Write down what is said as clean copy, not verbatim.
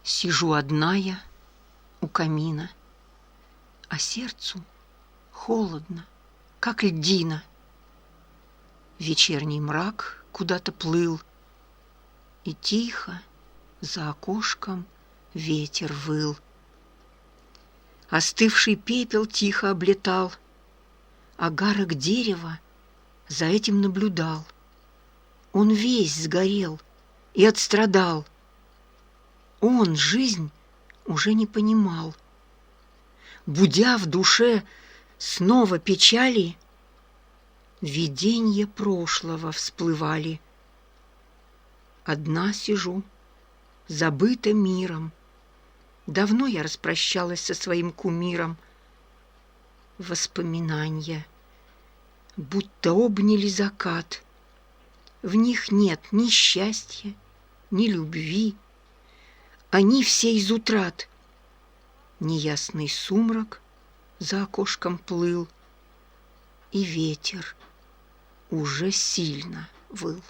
Сижу одна я у камина, а сердцу холодно, как льдина. Вечерний мрак куда-то плыл, и тихо за окошком ветер выл. Остывший пепел тихо облетал, огарок дерева за этим наблюдал. Он весь сгорел и отстрадал. Он жизнь уже не понимал. Будя в душе снова печали, виденья прошлого всплывали. Одна сижу, забыта миром. Давно я распрощалась со своим кумиром. Воспоминания будто обняли закат. В них нет ни счастья, ни любви. Они все из утрат. Неясный сумрак за окошком плыл, и ветер уже сильно выл.